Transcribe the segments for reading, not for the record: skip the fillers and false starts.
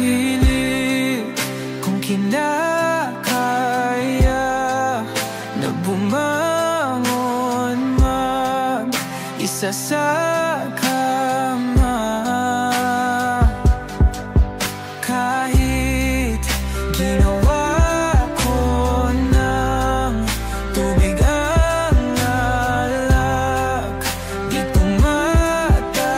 Pilit kung kinakaya na bumangon mag-isa sa kama. Kahit ginawa ko ng tubig ang alak, di tumatama.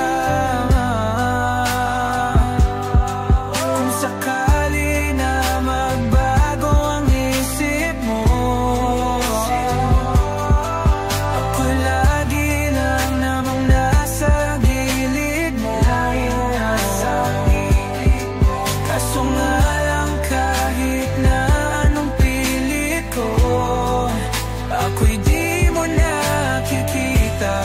Kung sakali na magbago ang isip mo, ako lagi lang namang nasa gilid mo. Kaso nga lang kahit na anong pilit ko, ako'y di mo nakikita.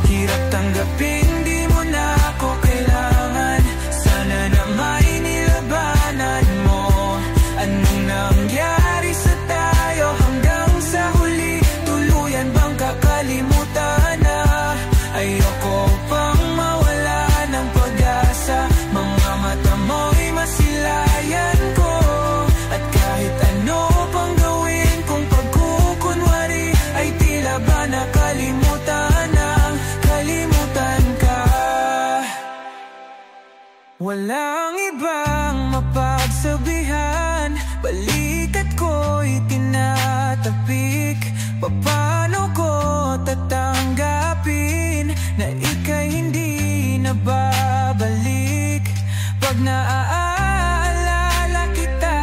Hirap tanggapin, di mo na ako kailangan. Sana na may nilabanan mo. Anong nangyari sa tayo hanggang sa huli? Tuluyan bang kakalimutan na? Ayoko pang mawala ng pag-asa. Mga mata mo'y masilayan ko. At kahit ano pang gawin kung pagkukunwari, ay tila ba nakalimutan ang kalimutan ka. Walang ibang mapagsabihan, balikat ko'y tinatapik. Paano ko tatanggapin na ika'y hindi na babalik? Pag naaalala kita,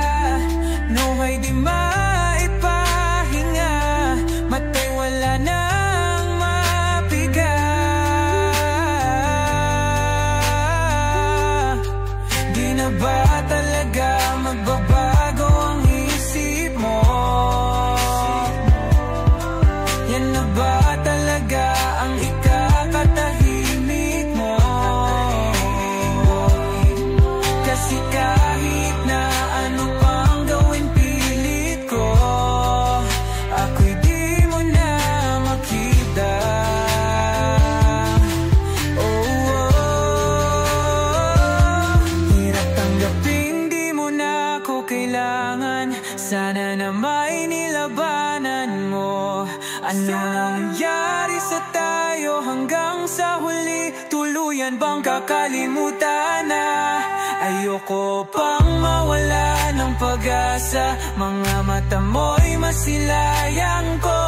nawa'y di maipahinga. Mata'y wala nang mapiga. Di na ba talaga magbabago ang isip mo? Yan na ba talaga ang ikakatahimik mo? Kasi kahit na ano pang gawin pilit ko, ako'y di mo na makita. Hirap tanggapin, di mo na ako kailangan. Sana na may nilabanan mo. Ano nangyari sa tayo hanggang sa huli? Tuluyan bang kakalimutan na? Ayoko pang mawala ng pag-asa. Mga mata mo'y masilayan ko.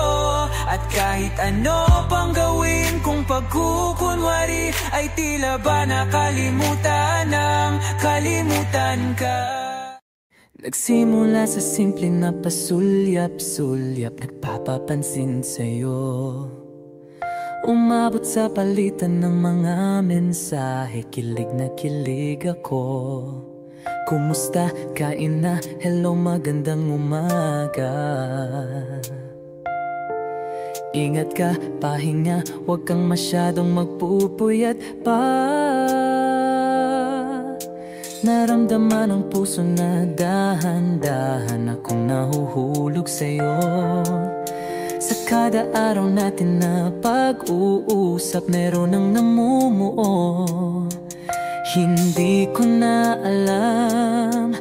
At kahit ano pang gawin kung pagkukunwari, ay tila ba nakalimutan ng kalimutan ka. Nagsimula sa simple na pasulyap-sulyap, nagpapapansin sa'yo. Umabot sa palitan ng mga mensahe, kilig na kilig ako. Kumusta? Kain na? Hello, magandang umaga. Ingat ka, pahinga, huwag kang masyadong magpupuyat pa. Naramdaman ang puso na dahan-dahan akong nahuhulog sa'yo. Sa kada araw natin na pag-uusap, meron ang namumuo. Hindi ko na alam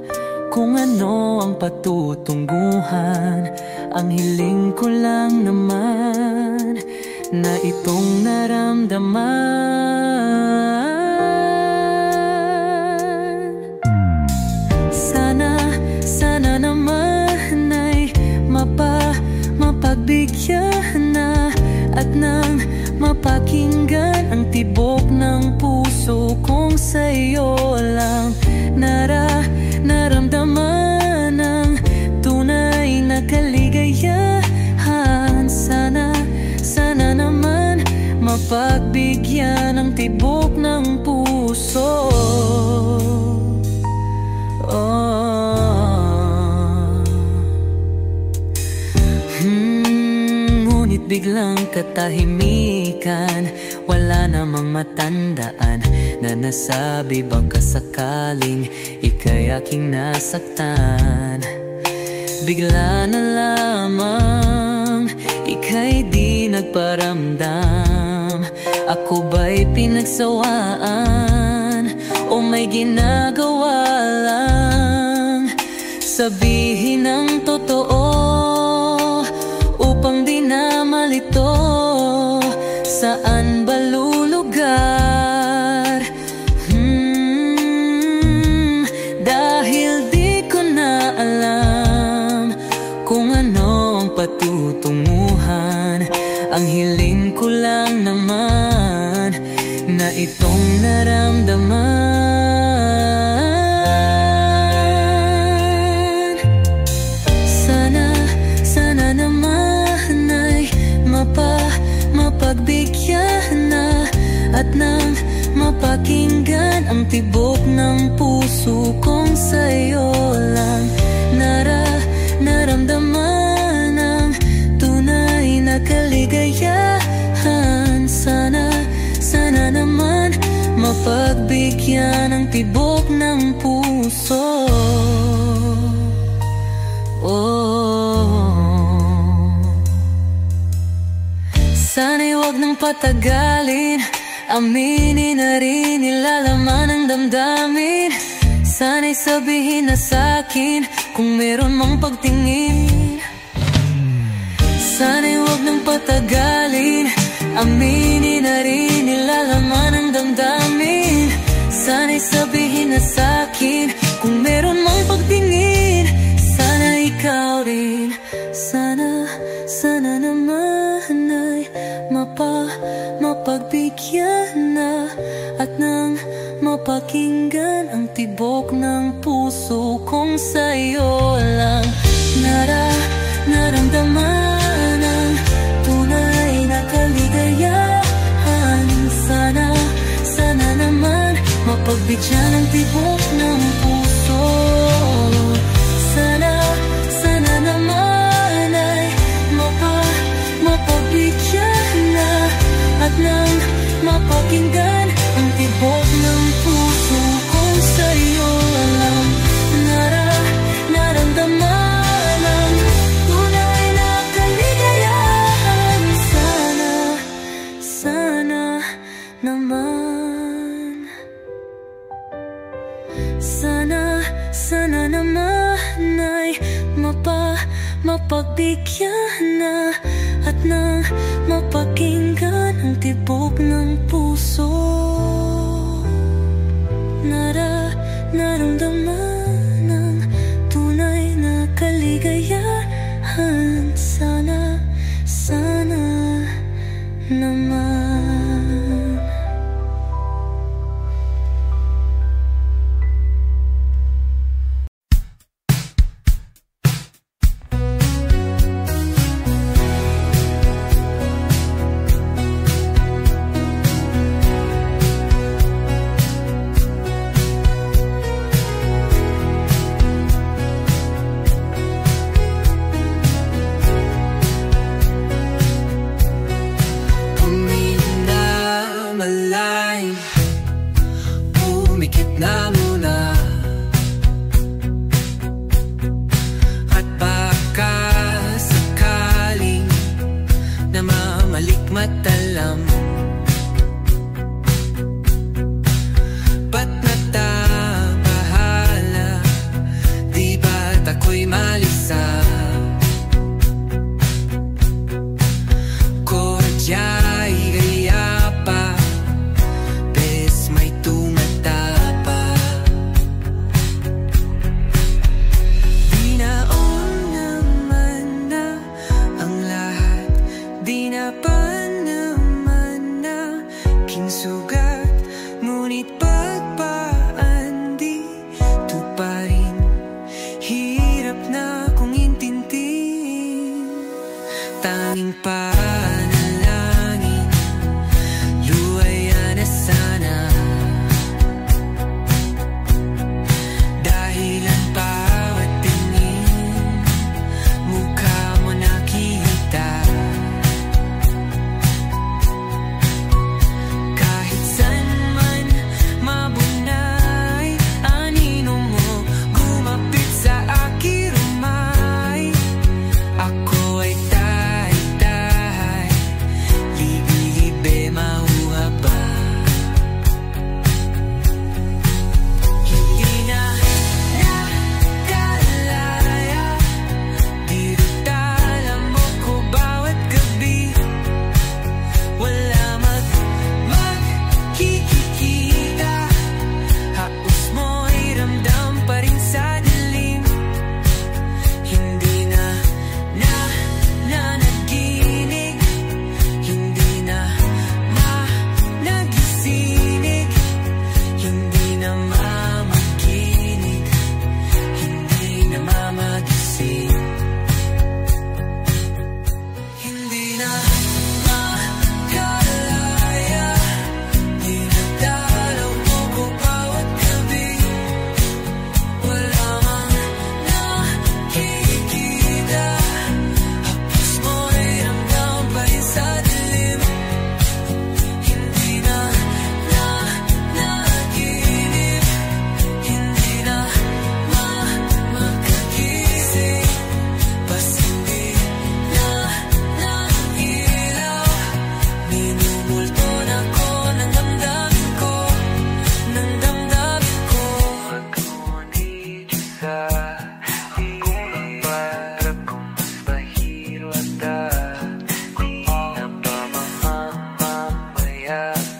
kung ano ang patutungguhan. Ang hiling ko lang naman na itong naramdaman. Sana naman ay mapagbigyan na at nang mapakinggan ang tibok ng puso kong sa'yo lang naramdaman ang tunay na kaligayahan. Sana naman mapagbigyan ang tibok ng puso. Ngunit biglang katahimikan, wala namang matandaan na nasabi baka sakaling ika'y aking nasaktan. Bigla na lamang ika'y di nagparamdam. Ako pinagsawaan o may ginagawa lang. Sabihin ang totoo upang di na malito. Saan ba lulugar? Dahil di ko na alam kung ano ang patutunguhan. Ang hiling ko lang naman na itong naramdaman. Sana naman ay mapagbigyan na at nang mapakinggan ang tibok ng puso kong sa'yo lang naramdaman ang tunay na kaligayahan. Sana naman mapagbigyan ang tibok ng puso. Sana'y wag nang patagalin, aminin na rin nilalaman ng damdamin. Sana'y sabihin na sa'kin kung meron mang pagtingin. Sana'y wag nang patagalin, aminin na rin nilalaman ng damdamin. Sana'y sabihin na sa'kin kung meron mang pagtingin. Sana ikaw rin, sana naman ay mapagbigyan na at nang mapakinggan ang tibok ng puso kong sa'yo lang naramdaman ang tunay na kaligayahan. Sana naman mapagbigyan ang tibok ng puso. Sana naman ay mapagbigyan na at nang mapakinggan ang tibok ng puso kong sa'yo lang naramdaman ang tunay na kaligayahan. Sana naman, sana naman ay mapagbigyan na at nang mapakinggan ang tibok ng puso. Naramdaman ang tunay na kaligayahan. Sana naman. Di na pa naman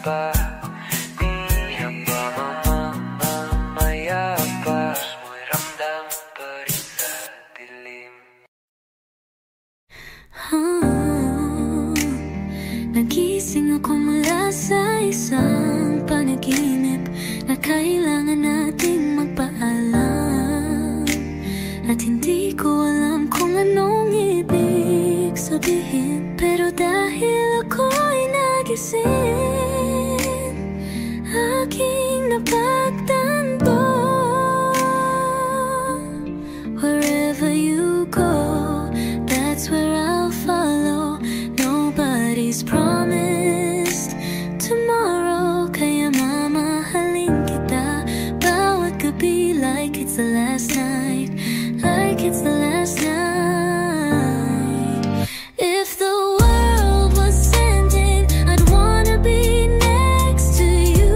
pa, di ba mamamaya pa, mo'y ramdam pa rin sa dilim. Nagising ako mula sa isang panaginip na kailangan nating magpaalam, at hindi ko alam kung anong ibig sabihin. Pero dahil ako'y nagising, aking napagtanto, wherever you go, that's where I'll follow. Nobody's promised tomorrow, kaya mamahalin kita bawat gabi, like it's the last night, like it's the last night. If the world was ending, I'd wanna be next to you.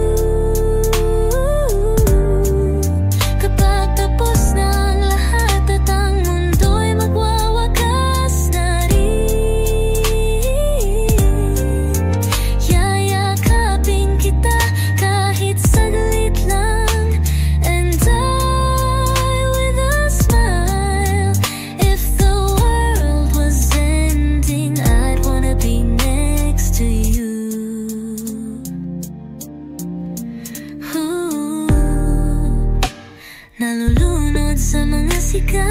Kapag tapos na ang lahat at ang mundo'y magwawakas na rin, yayakapin kita kahit saglit lang, and die with a smile. If the world was ending, I'd wanna be next to you. Nalulunod sa mga siga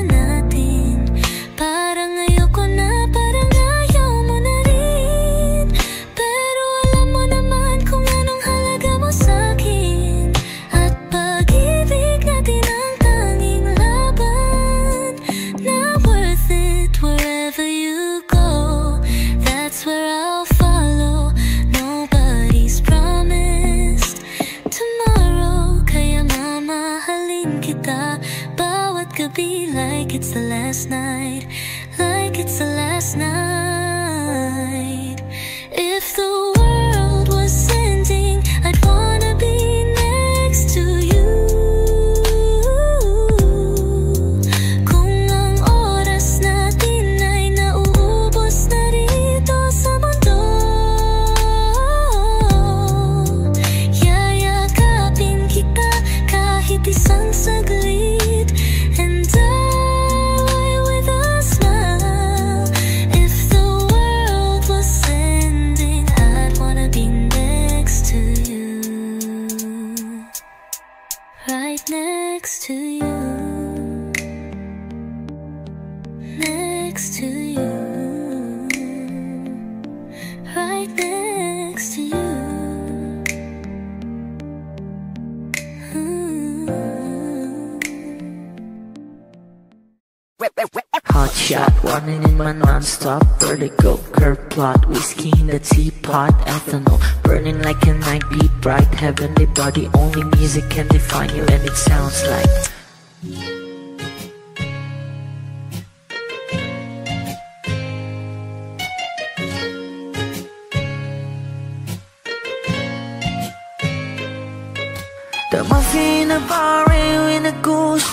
natin, parang ayoko na, parang ayaw mo na rin. Pero alam mo naman kung anong halaga mo sa'kin, at pag-ibig natin ang tanging laban na worth it. Wherever you go, that's where I'll follow. Nobody's promised tomorrow, kaya mamahalin kita bawat gabi, like it's the last night, like it's the last night. If the world was ending, I'd wanna be next to you. Kung ang oras natin ay nauubos na rito sa mundo, yayakapin kita kahit isang saglit, and die with a smile. If the world was ending, I'd wanna be next to you, right next to you, next to you, right next to you. Hot shot, running in my non-stop vertigo, curve plot, whiskey in the teapot, ethanol, burning like a night, beat bright, heavenly body, only music can define you, and it sounds like the muffin, a bar, in a goose,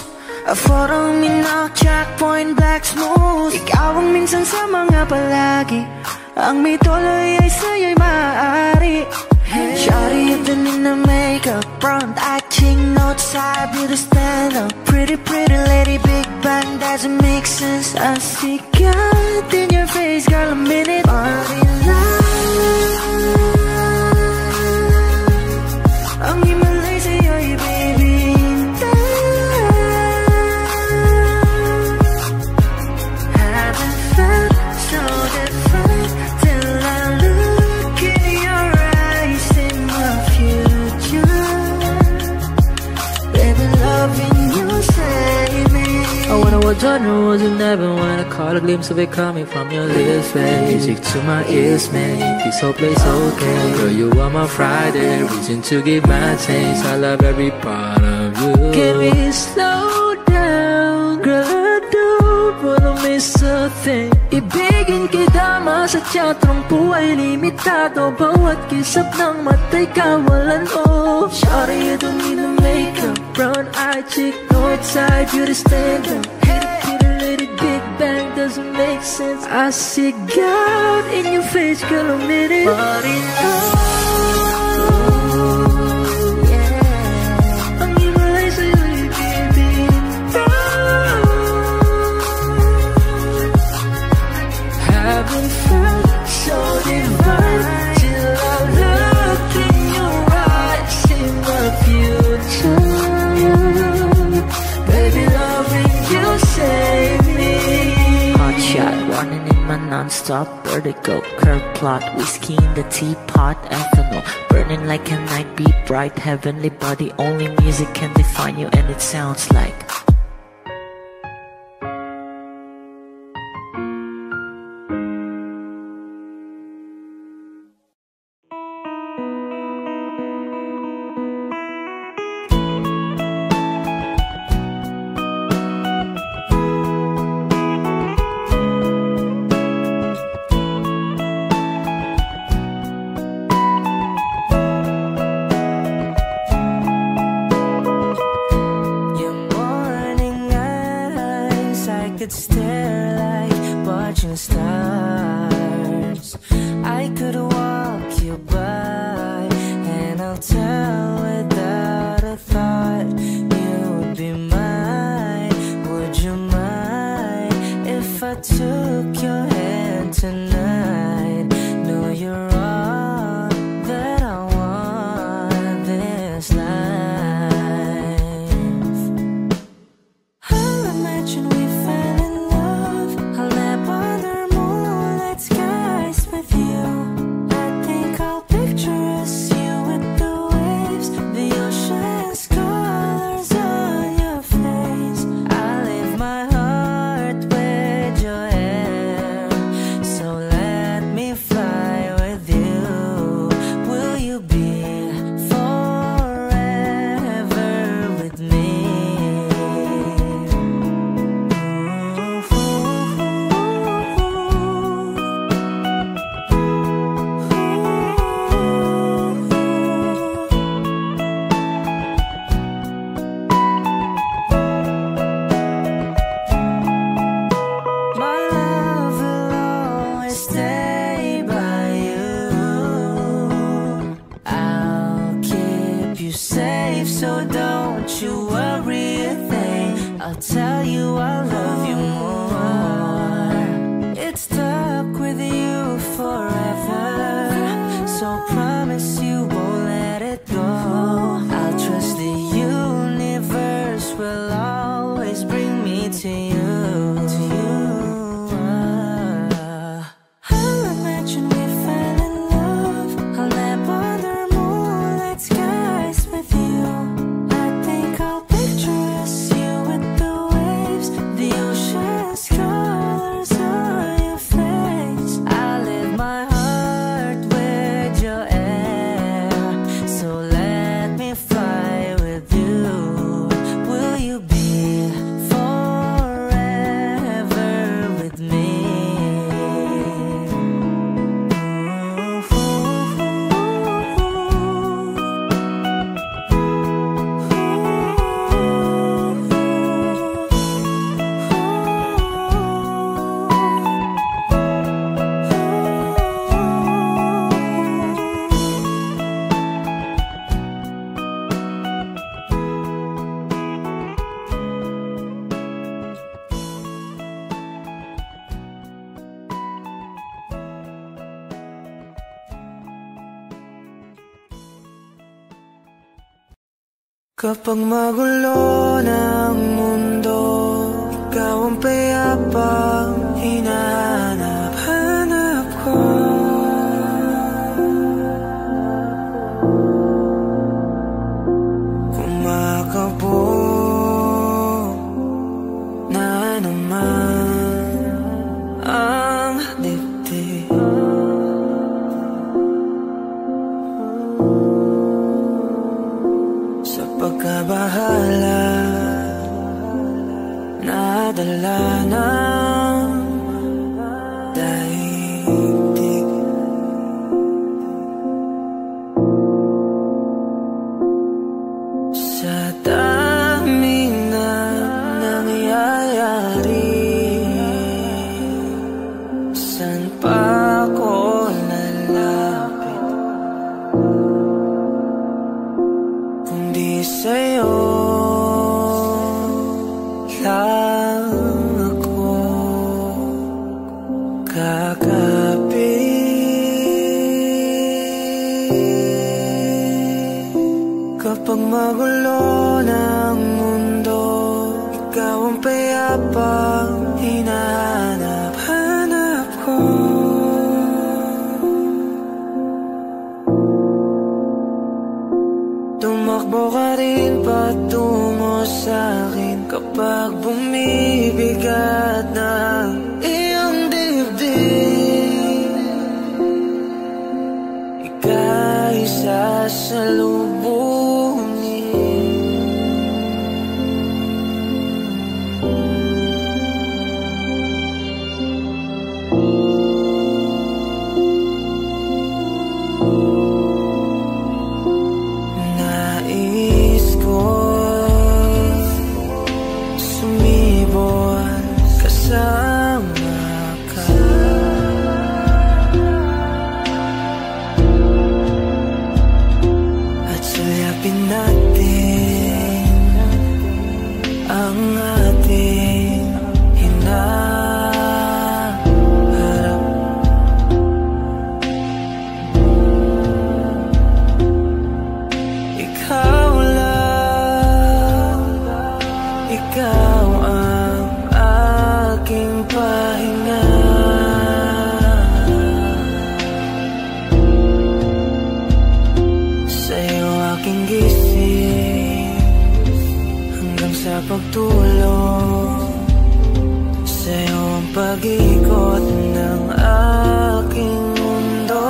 a photo, minak, checkpoint, black smooth. Ikaw ang minsan sa mga palagi, ang may tuloy ay sa'yo'y maaari. Shawty, you've been in the makeup, front eye, ching, note side, beauty stand up. Pretty, pretty lady, big bang, doesn't make sense. I see God in your face, girl, a minute. Party life, ang himalay sa'yo'y baby. Genres you never wanna call a glimpse of it coming from your lips, babe. Music to my ears, make this whole place okay. Girl, you are my Friday, reason to give my taste. I love every part of you. Can we slow down? Girl, I don't wanna miss a thing. Ibigin kita, masadya, trangpo ay limitado. Bawat kisap ng mata'y kawalan mo. Shawty, you don't need no makeup, brown eye chick, north side, beauty stand up. Big bang doesn't make sense. I see God in your face, girl, a minute. But in love, non-stop vertigo. Curve plot, whiskey in the teapot, ethanol burning like a night, be bright, heavenly body. Only music can define you, and it sounds like could stare like watching stars. I could walk you by, and I'll tell without a thought you would be mine. Would you mind if I took your hand tonight? No, you're all that I want this life. I'll imagine we fell in love. I'll nap under moonlit skies with you. I think I'll picture us, you with the waves, the ocean's colors on your face. I'll leave my heart with your hair, so let me fly with you. Will you be forever with me? My love will always stay by you. I'll keep you safe, so don't you worry a thing. I'll tell you I love you more. It's stuck with you forever, so promise you won't let it go. I'll trust the universe will always bring me to you. I'll imagine we fell in love. I'll nap under moonlit skies with you. I think I'll picture us, you with the waves, the ocean's colors on your face. I'll leave my heart with your air, so let me fly with you. Will you be forever with me? Kapag magulo ng mundo, ikaw ang payapang hinahanap-hanap ko. Kumakabog na naman ang dibdib. Sa pagkabahala, nadala ng daigdig. Sa daming na nangyayari, saan pa ako lalapit kundi sa'yo lang ako kakapit. Kapag magulo ng mundo, ikaw ang payapang hinahanap-hanap ko. Tumakbo ka rin patungo sa'kin kapag bumibigat ng iyong dibdib. Ika'y sasalubungin. Pagtulog sa'yo ang pag-ikot ng aking mundo.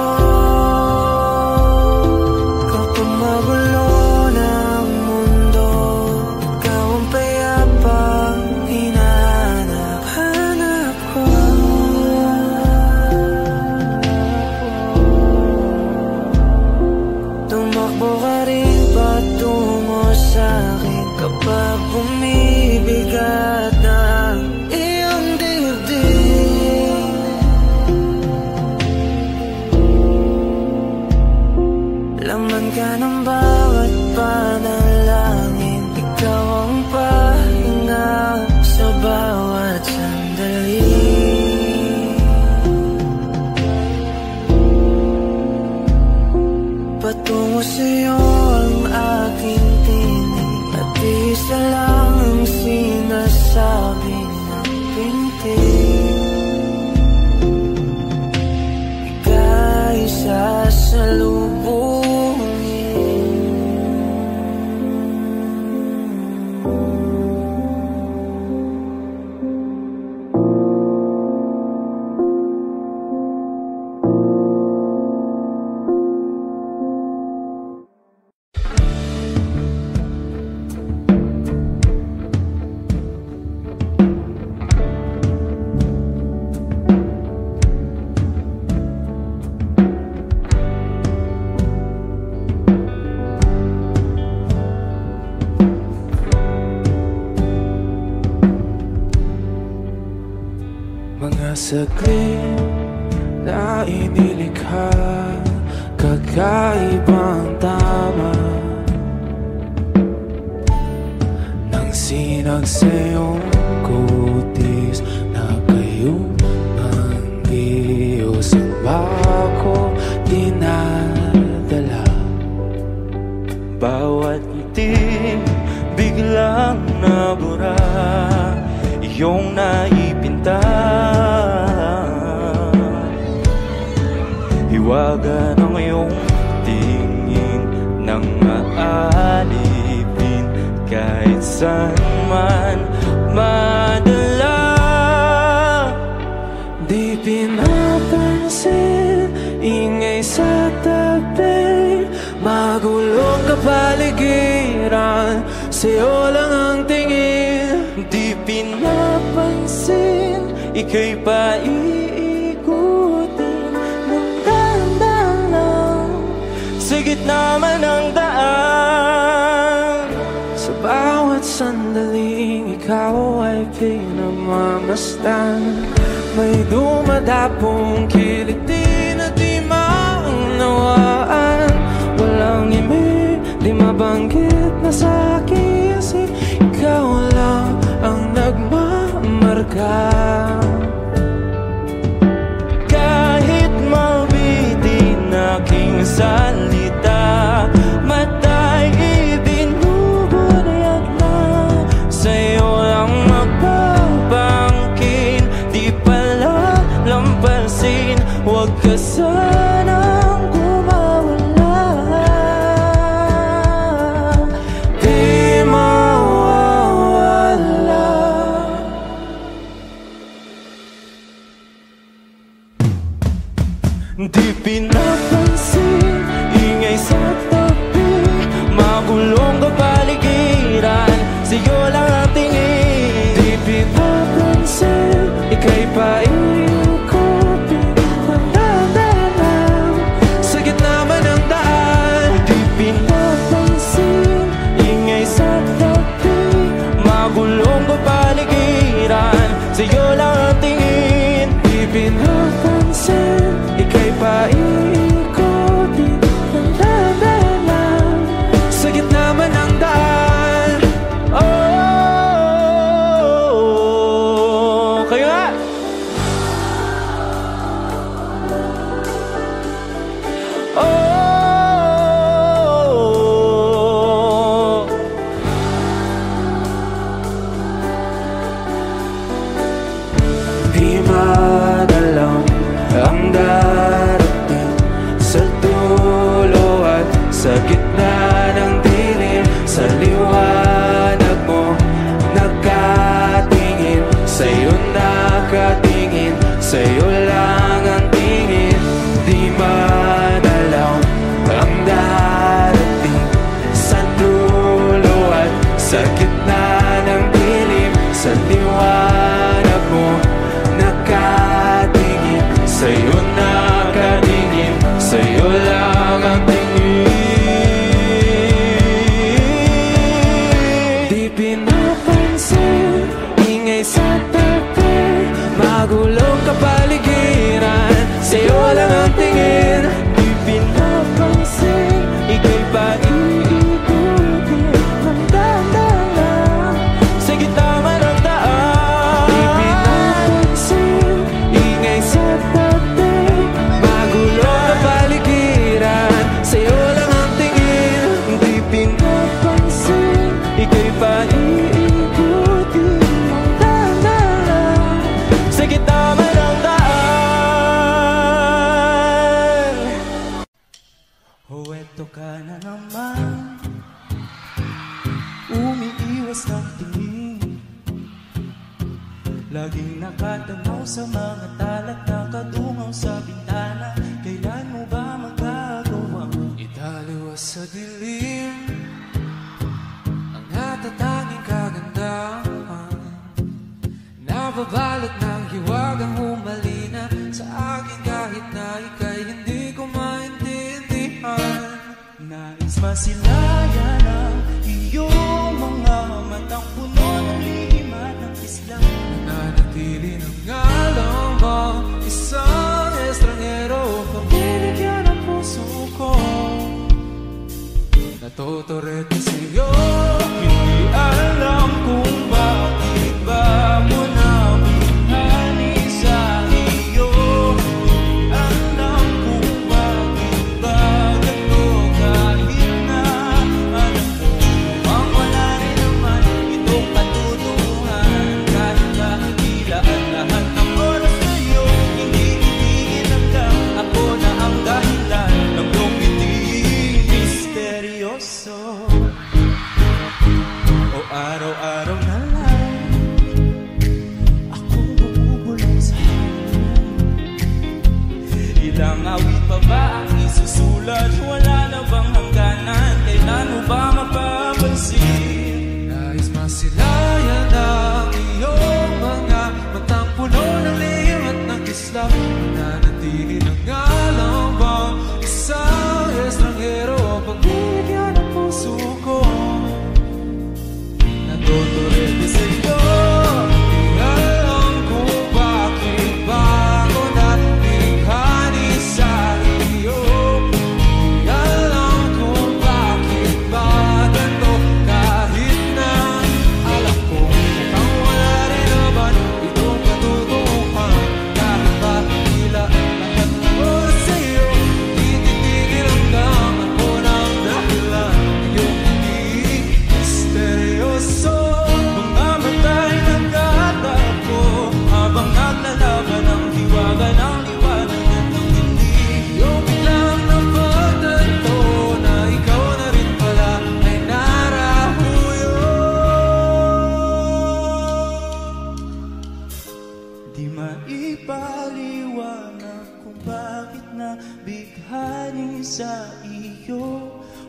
Kapag magulo ng mundo, ikaw ang payapang hinahanap ko. Tumakbo ka rin patungo sa'kin kapag bumibigat ng iyong dibdib. Laman ka ng bawat panalangin, ikaw ang pahinga sa bawat sandali. Patungo sa'yo ang aking tinig at isa lang ang sinasabi ng pintig. Ika'y sasalubungin. Saglit na inilikha, kakaibang tama nang sinag sa'yong kutis na kayong ang Diyos ang bako dinadala. Bawat ngiti biglang nabura, iyong naipinta. Hiwaga ng iyong tingin nang maalipin kahit saan man madala. Di pinapansin, ingay sa tabi, magulong kapaligiran, sa'yo lang ang tingin. Di pinapansin, ika'y paiikutin ng dahan-dahan lang sa gitna man ng daan. Sa bawat sandaling ikaw ay pinamamasdan, may dumadapong kiliti na di maunawaan. Walang imi, di mabanggit na sa aking isip, ikaw lang ang nagmamarka. Kahit mabitin aking salita, matay ibinubunayag na, sa'yo lang magbabangkin. Di pala lampasin, huwag ka sanang kumawala. magulong kapaligiran, sa'yo lang ang tingin. Di pinapansin, ika'y paikutin ng dahan-dahan sa gitna man ng daan. Di pinapansin, ingay sa dating, magulong kapaligiran, sa'yo lang ang tingin. Di pinapansin, ika'y paikutin ng dahan-dahan sa gitna man ng daan. Oh, kayo nga! Oh, di madalang ang darating sa dulo at sa gitna ng dilim. Sa liwanag mo nakatingin, sa'yo nakatingin, sa'yo lang ang tingin. Di madalang ang darating sa dulo at sa gitna ng dilim. Sa liwanag mo nakatingin, sa'yo nakatingin, sa'yo lang ang tingin. Di pinapansin, ingay sa tabi, magulong kapaligiran, sa'yo lang ang tingin. Di pinapansin, ika'y paikutin ng dahan-dahan sa gitna man ng daan. Di pinapansin, ingay sa tabi, magulong kapaligiran, sa'yo lang ang tingin. Di pinapansin, ika'y paikutin ng dahan-dahan sa gitna man ng daan. Oh, eto ka na naman, umiiwas ng tingin, laging nakatanaw sa mga talat, nakadungaw sa bintana. Kailan mo ba magagawang italiwas sa dilim ang natatanging kagandahan? Nababalot ng hiwagang humalina sa akin kahit na ika'y hindi ko maintindihan. Nais masilayan ang iyong mga matang puno ng lihim at ng islang nananatili ng ngalang mo. Isang estrangero, pabibigyan ang puso ko, natutorete sa'yo. Hindi alam kung bakit ba mo nabihani sa iyo. Hindi alam kung bakit ba ganito, kahit na alam mo ang wala rin naman itong katutuhan. Kahit na tila ang lahat ng oras sa'yo, hindi inagdam, ako na ang dahilan ng iyong ngiti misteryoso.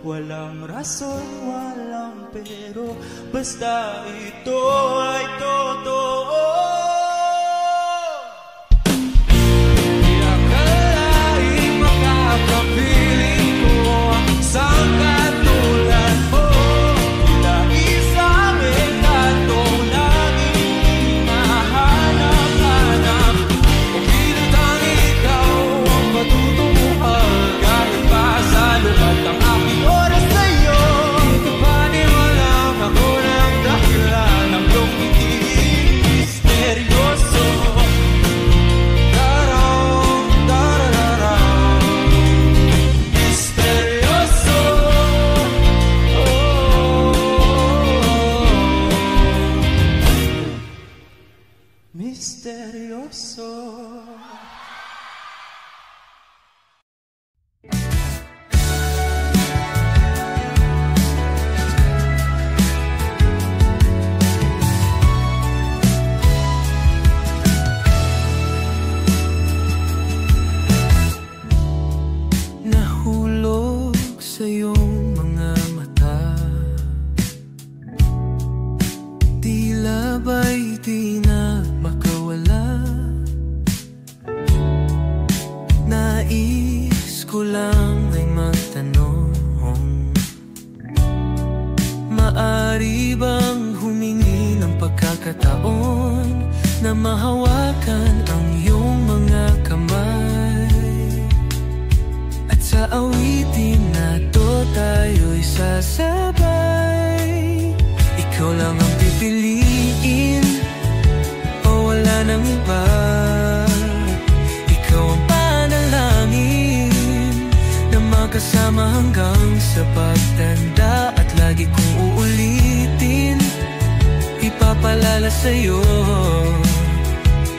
Walang rason, walang pero, basta ito ay totoo. Di akalaing makakapiling ko ang isang katulad mo. Tila isang ekatong laging hinahanap-hanap. Kung pinutang ikaw ang patutunguhan, kahit pa sa lubat ng aking oras sa'yo, dito paniwalang ako ng dahilan ng iyong pag-ibig misteryoso. Darang, darararang, misteryoso. Misteryoso. Nahulog sa iyong mga mata, tila ba'y di na makawala. Nais ko lang ay magtanong, maari bang humingi ng pagkakataon na mahawakan ang iyong mga kamay? At sa awitin na to tayo'y sasabay. Ikaw lang ang pipiliin o wala nang iba. Ikaw ang panalangin na magkasama hanggang sa pagtanda. At lagi kong uulitin, ipapalala sa'yo.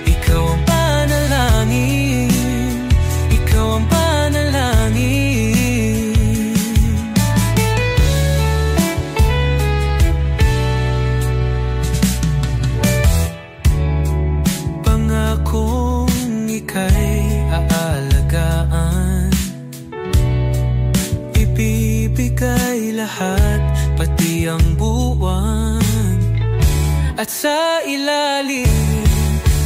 Ikaw ang panalangin, ikaw ang panalangin. Pangakong ika'y aalagaan, ibibigay lahat, pati ang buwan. At sa ilalim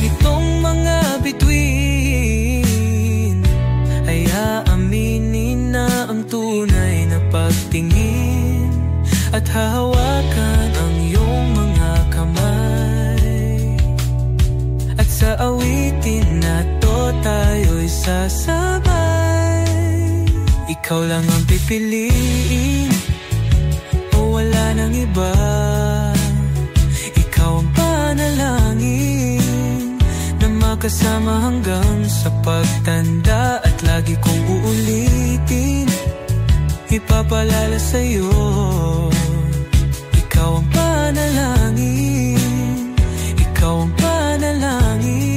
nitong mga bituin ay aaminin na ang tunay na pagtingin. At hahawakan ang iyong mga kamay. At sa awitin na to tayo'y sasabay. Ikaw lang ang pipiliin o wala nang iba. Ikaw ang panalangin na makasama hanggang sa pagtanda. At lagi kong uulitin, ipapalala sa'yo. Ikaw ang panalangin, ikaw ang panalangin.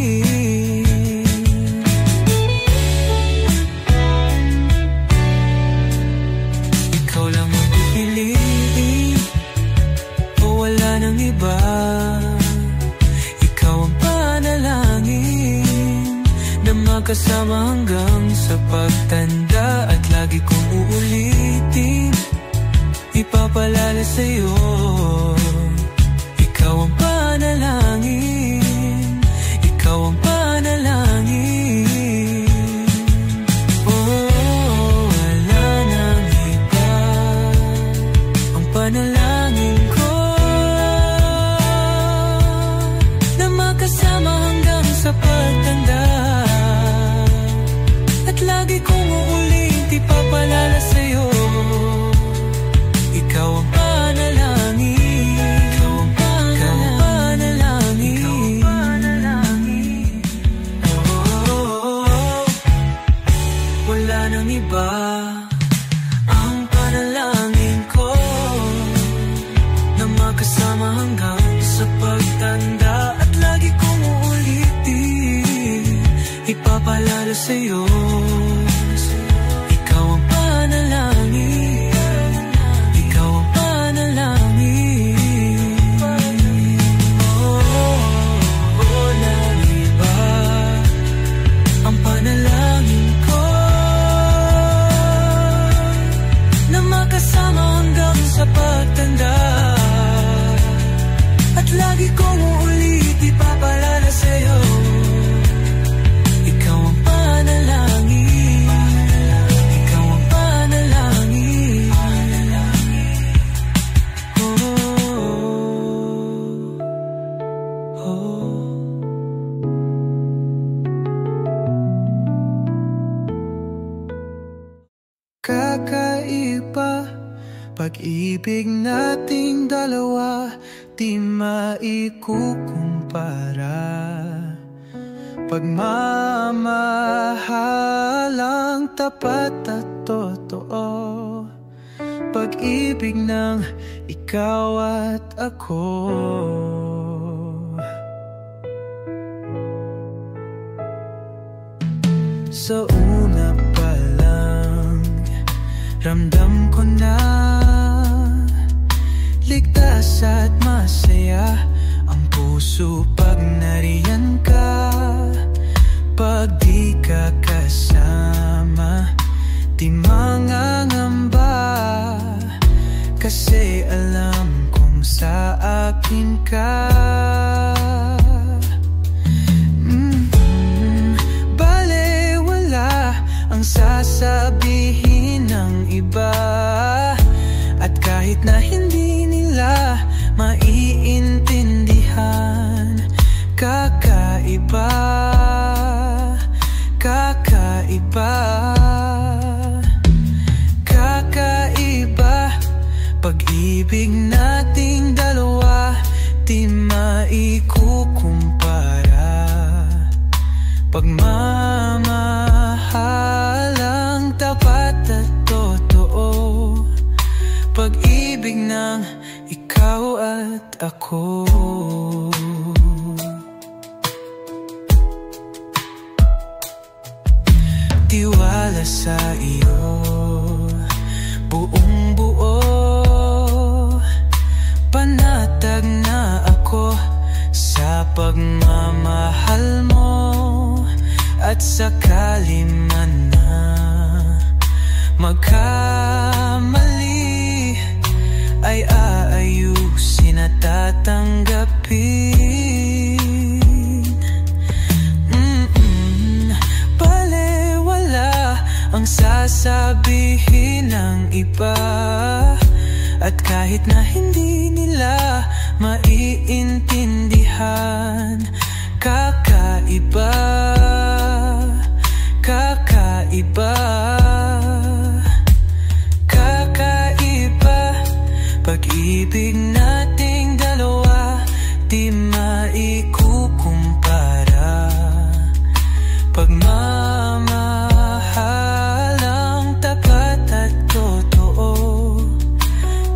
Ikaw lang ang pipiliin o wala nang iba. Ikaw ang panalangin na magkasama hanggang sa pagtanda. At lagi kong uulitin, ipapalala sa'yo. Ikaw ang panalangin, ikaw ang panalangin. Oh, wala nang iba, ang panalangin ko na makasama hanggang sa pagtanda. At lagi kong uulit, ipapalala sa'yo. Ikaw ang panalangin, ikaw ang panalangin, ikaw ang panalangin. Oh, wala nang iba, ang panalangin ko na makasama hanggang sa pagtanda. At lagi kong uulitin, ipapalala sa'yo. Ikaw ang panalangin, ikaw ang panalangin. Oh, walang iba, ang panalangin ko na makasama magkasama hanggang sa pagtanda. At lagi kong uulit ipapalala sa'yo, ikaw ang panalangin, ikaw ang panalangin. Kakaiba pag-ibig nating dalawa, di maikukumpara. Pagmamahalang tapat at totoo, pag-ibig ng ikaw at ako. Sa una pa lang, ramdam ko na ligtas at masaya ang puso pag nariyan ka. Pag di ka kasama, di mangangamba, kasi alam kong sa akin ka. Balewala ang sasabihin ng iba, at kahit na hindi nila maiintindihan, kakaiba, kakaiba, kakaiba. Pag-ibig nating dalawa, di maikukumpara. Pagmamahalang tapat at totoo, pag-ibig ng ikaw at ako. Tiwala sa iyo, buong buo, panatag na ako sa pagmamahal mo. At sakali man na magkamali, ay aayusin at tatanggapin. Balewala ang sasabihin ng iba, at kahit na hindi nila maiintindihan, kakaiba, kakaiba, kakaiba. Pag-ibig nating dalawa, di maikukumpara. Pagmamahalang tapat at totoo,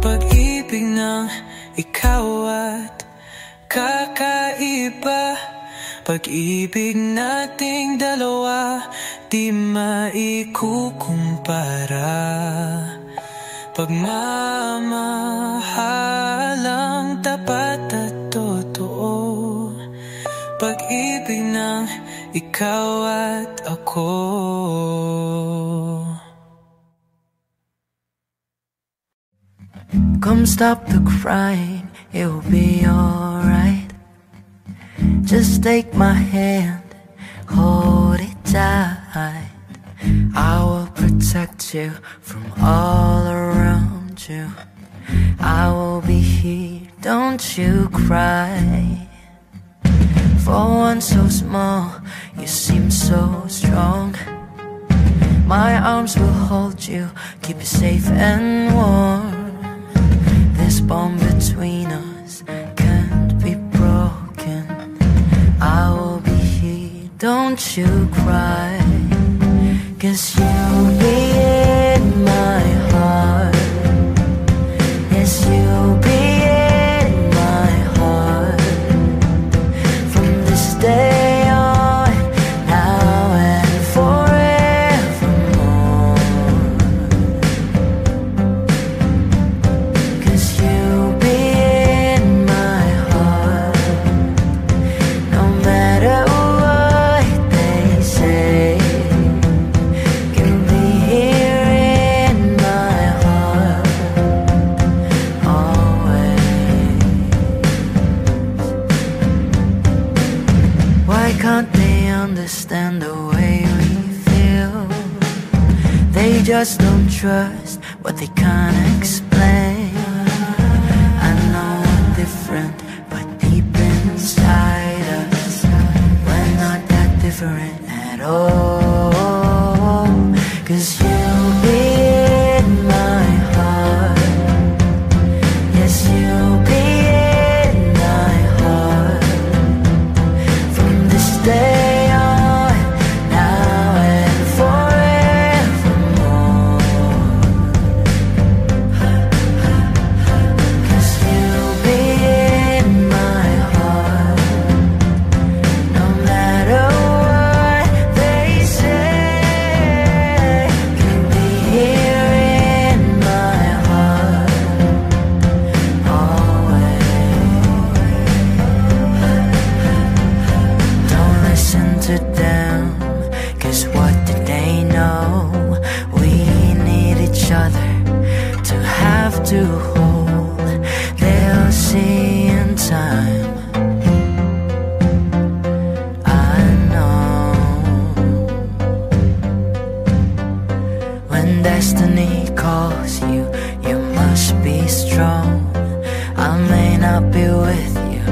pag-ibig ng ikaw at kakaiba. Pag-ibig nating dalawa, di maikukumpara. Pagmamahalang tapat at totoo, pag-ibig ng ikaw at ako. Come stop the crying, it'll be alright. Just take my hand, hold it tight. I will protect you from all around you. I will be here, don't you cry. For one so small, you seem so strong. My arms will hold you, keep you safe and warm. This bond between us can't be broken. I will be here, don't you cry. 'Cause you'll be in my heart. Yes, you'll be in my heart. From this day on, now and forevermore. understand the way we feel. They just don't trust what they can't explain. I know we're different, but deep inside us, we're not that different at all. 'Cause you'll be in my heart. Yes, you'll be in my heart from this day on, now and forevermore. 'Cause you'll be in my heart, no matter what they say. You'll be here in my heart always. Don't listen to them, 'cause what did they know? We need each other to have to hold. They'll see in time, I know. When destiny calls you, you must be strong. I may not be with you,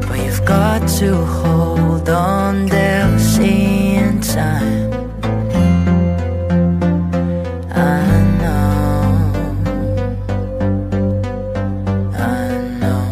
but you've got to hold on. They'll see in time, I know, I know.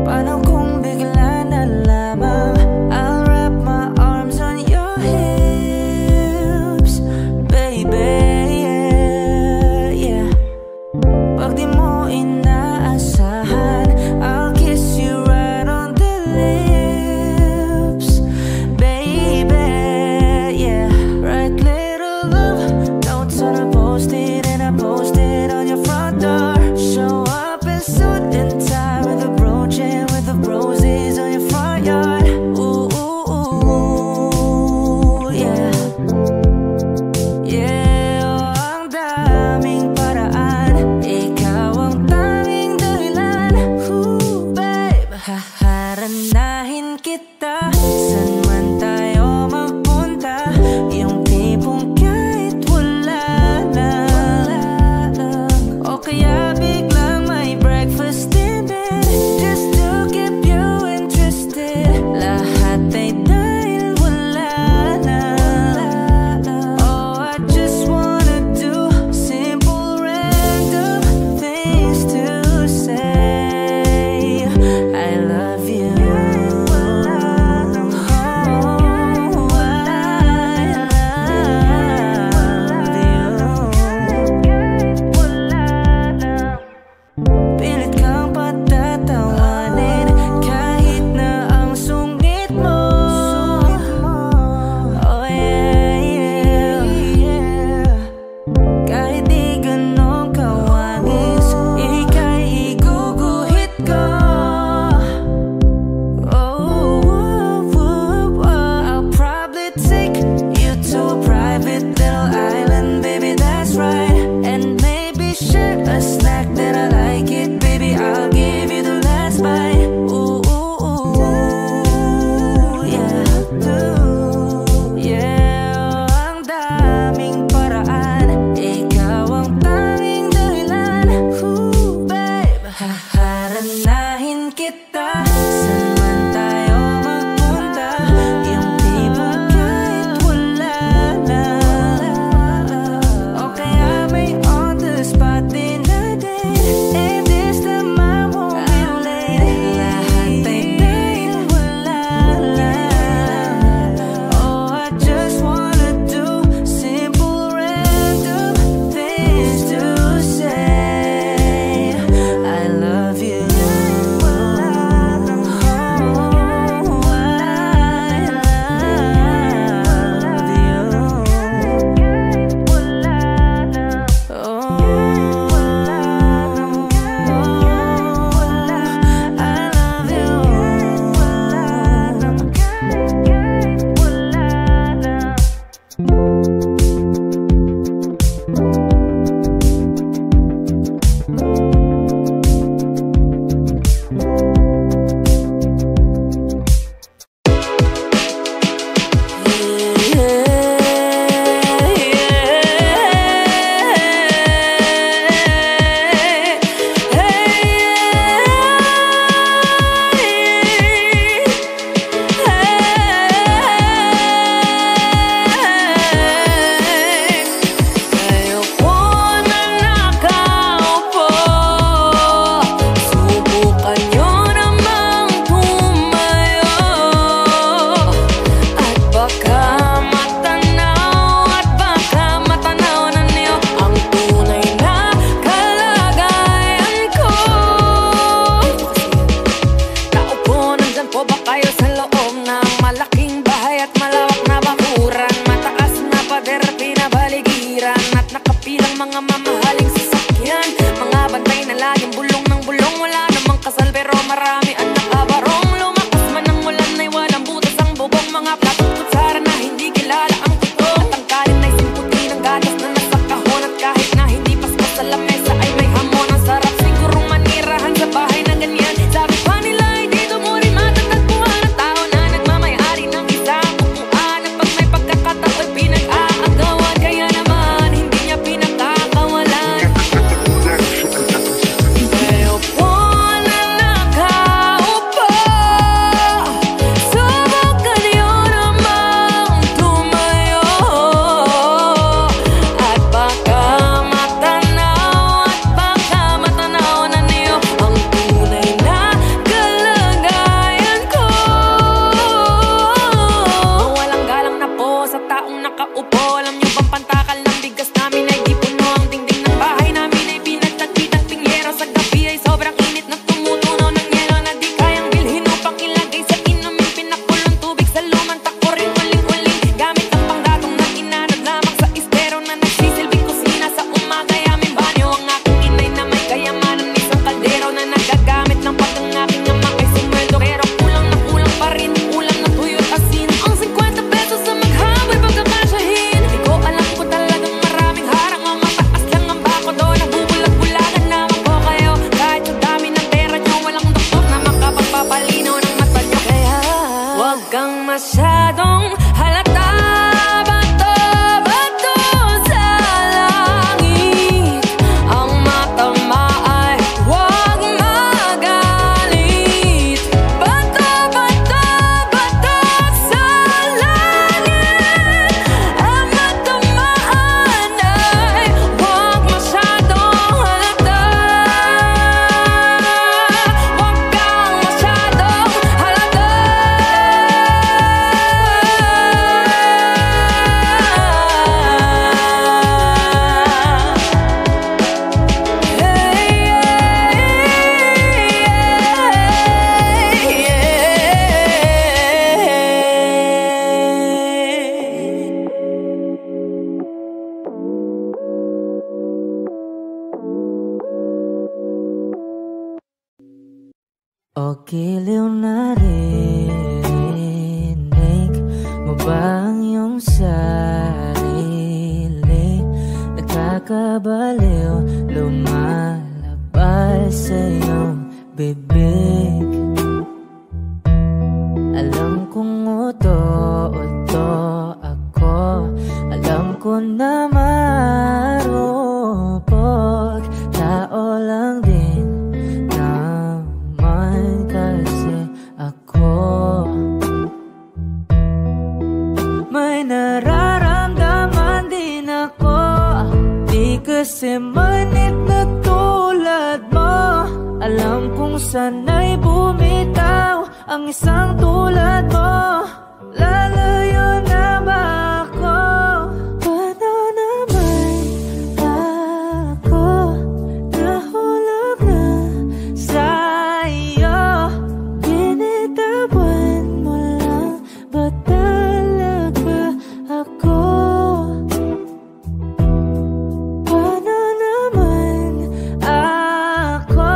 Paano kung bigla na lamang I'll wrap my arms on your hips, baby, yeah, yeah. Pag di mo inaasahan, I'll kiss you right on the lips, baby, yeah. Write little love notes on a post-it, and I post it on your front door. Show up in suit and tie with a brooch and with the roses on your front yard. Ooh, ooh, ooh, yeah. Yeah, oh, ang daming paraan, ikaw ang tanging dahilan. Ooh, babe, haharanahin kita saan man tayo magpunta. Yung tipong kahit wala lang, o kaya biglang may breakfast in bed, just to keep you interested. Lahat ay dahil wala lang. Oh, I just wanna do simple random things to say I love you. Oh, tayo sa loob ng malaking bahay at malawak na bakuran. Mataas na pader, pinabaligiran at nakapilang mga mamahaling sasakyan. Mga bantay na laging bulong ng bulong, wala namang kasal pero marami ang nakabarong. Lumakas man ang ulan ay walang butas ang bubong, mga plato at kutsara na hindi kilala ang totoo. At ang kanin ay simputi ng gatas na nasa kahon, at kahit na hindi pasko sa lamesa ay may hamon. Ang sarap sigurong manirahan sa bahay na ganyan. Sabi pa nila ay dito mo rin matatagpuan ang tao na nagmamayari ng isang upuan. At pag may pagkakataon pinag-aagawan, kaya naman hindi niya pinagkakawalan. Pero po na nakaupo, subukan niyo namang tumayo. At baka matanaw na niyo ang tunay na kalagayan ko. Walang galang na po sa taong nakaupo. Alam niyo bang pantakal ng bigas namin ay di puno? Ang dingding ng bahay namin ay pinagtagpitang pingyero. Sa gabi ay sobrang init na tumutunaw ng yelo na di kayang bilhin upang ilagay sa inumin. Pinakulong tubig sa lumang takuring uling-uling gamit ang panggatong na inanod lamang sa estero na nagsisilbing kusina sa umaga. Yaming banyo ang aking inay na may kayamanan, isang kaldero na nagagamit ng pag ang aking ama kay sumweldo. Pero kulang na kulang pa rin ulam na tuyo at asin. Ang 50 pesos sa maghaboy pagkakasyahin. Di ko alam ko talagang maraming harang, ang mataas lang ang bako doon. Nabubulag-bulagan naman ko kayo. Kahit sa dami ng pera nyo, walang doktor na makapagpapalinaw ng mata nyo. Kaya wag kang masyadong halata. Bato-bato sa langit. Ang mata mo ay wag magalit. Bato-bato sa langit. Ang mata mo ay wag masyadong halata. Wag kang masyadong halata. O giliw na rinig mo ba ang iyong sarili? Nagkakabaliw, lumalabas sa iyong bibig. Alam kong uto-uto ako, alam ko na marupok. Tao lang din naman kasi ako. May nararamdaman din ako, di kasi manit na tulad mo. Alam kong sana'y bumitaw ang isang tulad mo. Lalayo na ba ako? Paano naman ako nahulog na sa'yo? Binitawan mo lang ba talaga ako? Paano naman ako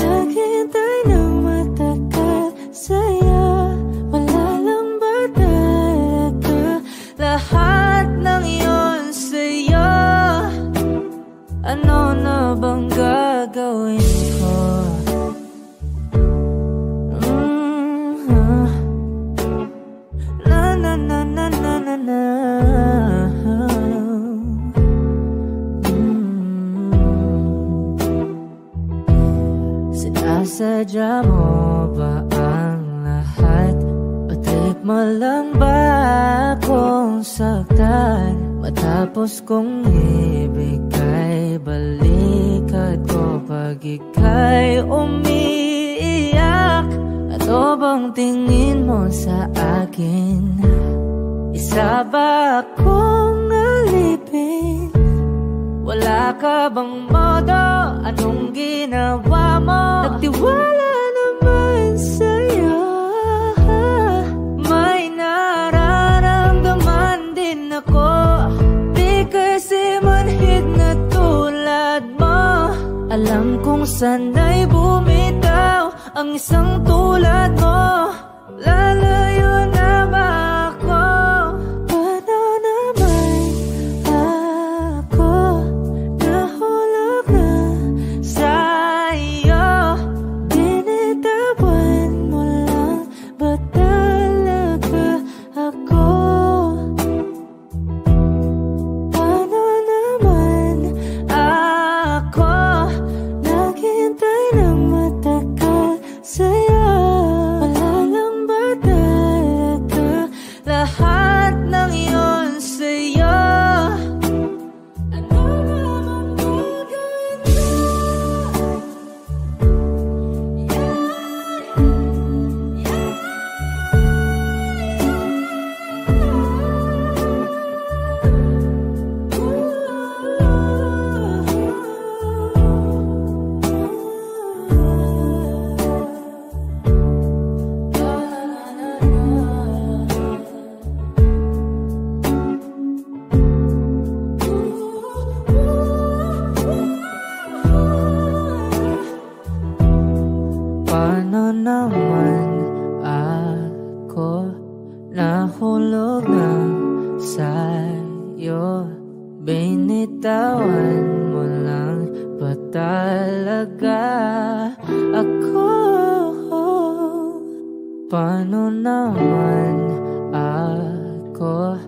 naghintay ng matagal sa'yo? Wala lang ba talaga lahat ng yun sa'yo? Ano na bang gagawin ko? Na na na na na na na. Sinasadya mo ba ang lahat? O trip mo lang ba akong saktan? Matapos kong ibigay balikat ko pag ika'y umiiyak. Ano bang tingin mo sa akin? Isa ba akong alipin? Wala ka bang modo? Anong ginawa mo? Nagtiwala naman sa'yo. Sana'y bumitaw ang isang tulad mo. Lalayo na ba ako? Paano naman ako nahulog na sa'yo? Binitawan mo lang ba talaga ako? Paano naman ako naghintay ng matagal sa'yo? Wala lang ba talaga lahat ng iyon sa'yo? Ano naman gagawin mo? Paano naman ako nahulog na sa'yo? Binitawan mo lang ba talaga ako? Paano naman ako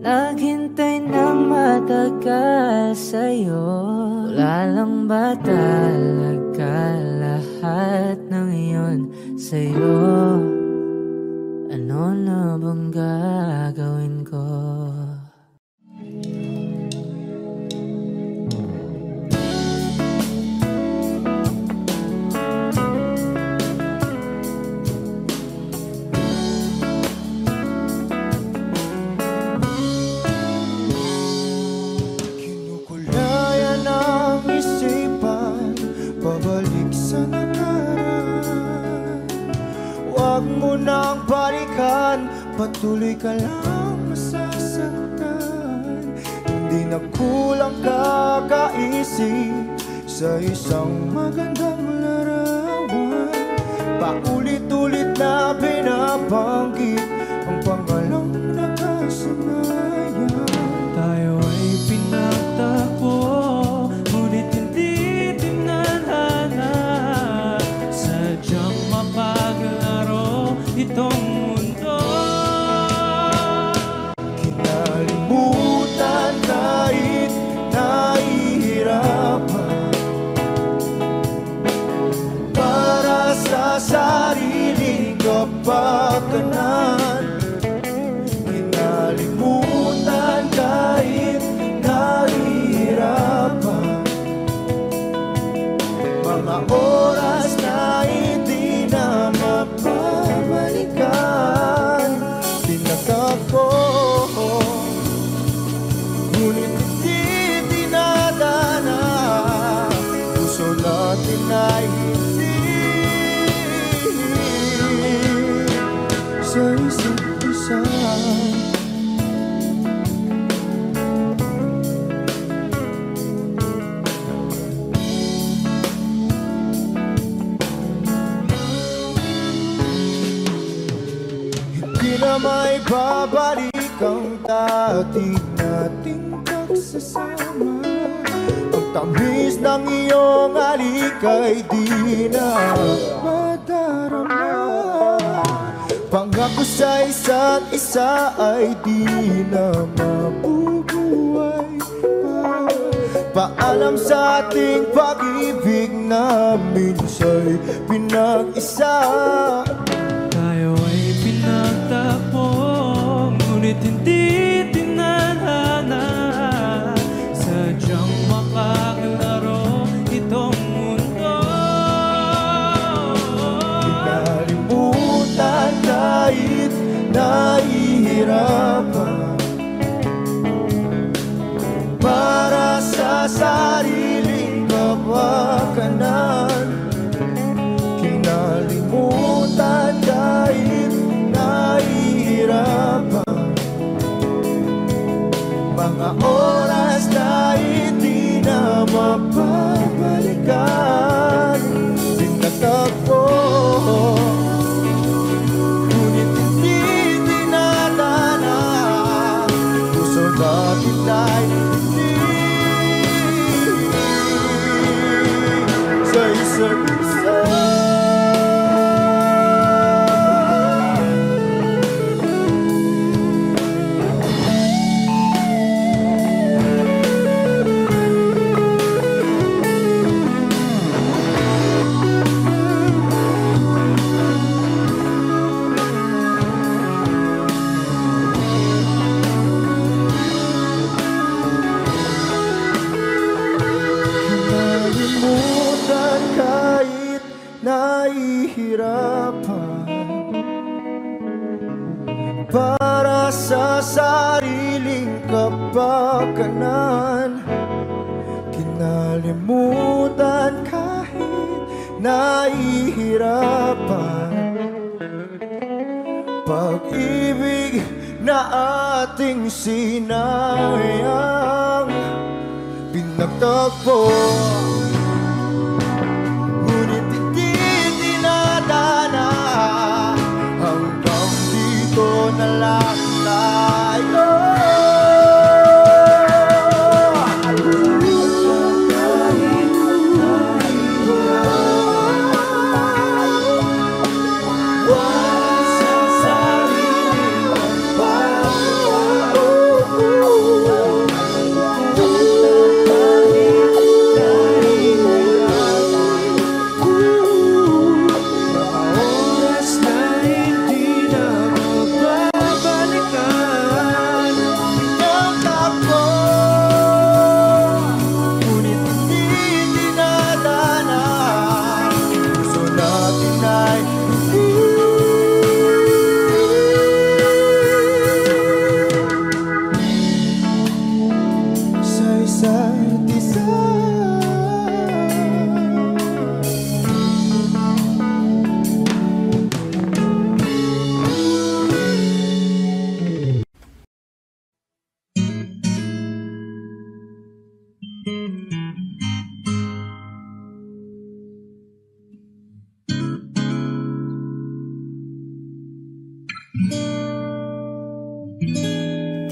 naghintay ng matagal sa'yo? Wala lang ba talaga lahat ng iyon sa'yo? Ano na bang gagawin ko? Kinukulayan ang isipan, pabalik sa nakaraan. Huwag mo nang balikan, patuloy ka lang masasaktan. Hindi na kulang kakaisip sa isang magandang larawan. Paulit-ulit na binabanggit ang pangalang nakasanayan. Tayo ay pinagtagpo, ngunit hindi tinadhana. Sadyang mapaglaro itong mundo. Kinalimutan kahit nahihirapan, para sa sariling kapakanan. Kinalimutan kahit nahihirapan, mga oras na hindi na mapabalikan. Tinatag ko, ngunit hindi dinadana. Puso natin ay hindi sa isa't isa. Hindi na may babalik ang dati nating pagsasama. Ang tamis ng iyong halik ay di na madarama. Pangako sa isa't isa ay di na mabubuhay pa. Paalam sa ating pag-ibig na minsa'y pinag-isa. Tayo ay pinagtagpo, ngunit hindi tinadhana. Sadyang makaglaro itong mundo. Kinalimutan kahit nahihirapan, para sa sariling kapakanan. Kinalimutan kahit nahihirapan, mga oras na hindi na mapabalikan. para sa sariling kapakanan. Kinalimutan kahit nahihirapan. Pag-ibig na ating sinayang pinagtagpo, ngunit hindi dinadana. Hanggang dito na lang tayo.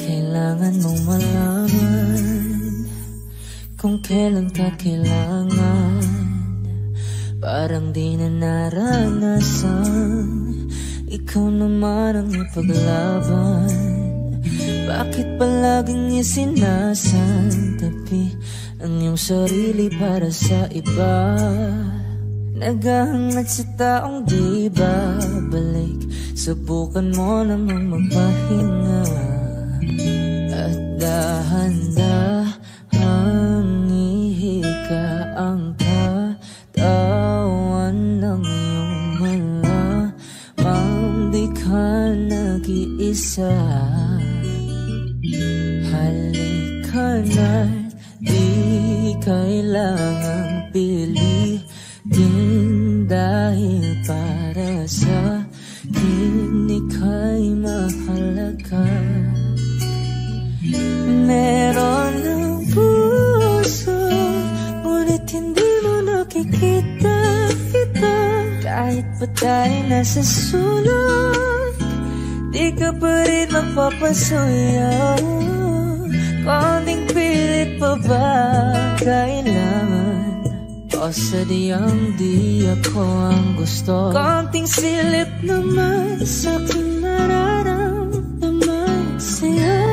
Kailangan mong malaman kung kailan ka kailangan. Parang di na naranasan, ikaw naman ang ipaglaban. Bakit palaging isinasantabi ang iyong sarili para sa iba? Naghahangad sa taong di babalik, subukan mo namang magpahinga. At dahan-dahang ihika ang katawan ng iyong malamang di ka nag-iisa. Halika na't di kailangang pilitin, dahil para sa akin ika'y mahalaga. Meron ng puso, ngunit hindi mo nakikita ito. Kahit pa tayo nasa sulok, di ka pa rin mapapasuyo. Konting pilit pa ba kailangan? O sadyang di ako ang gusto? Konting silip naman sa aking nararamdaman sa'yo.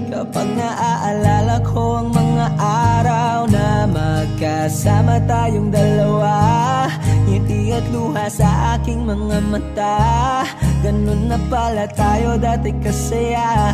Kapag naaalala ko ang mga araw na magkasama tayong dalawa, ngiti at luha sa aking mga mata. Ganun na pala tayo dati kasaya.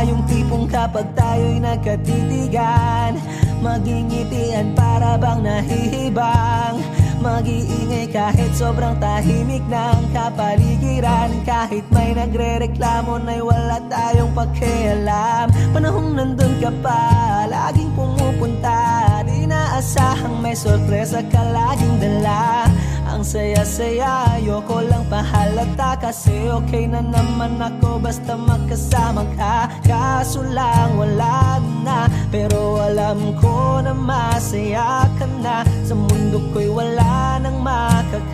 Yung tipong kapag tayo'y nagkatitigan, magingitian para bang nahihibang. Mag-iingay kahit sobrang tahimik ng kapaligiran. Kahit may nagre-reklamo na'y wala tayong pakialam. Panahong nandun ka pa, laging pumupunta. Di naasahang may sorpresa ka laging dala. Ang saya-saya, ayoko lang pahalata. Kasi okay na naman ako basta magkasama ka. Kaso lang wala na, pero alam ko na masaya ka na. Sa mundo ko'y wala nang makakasama.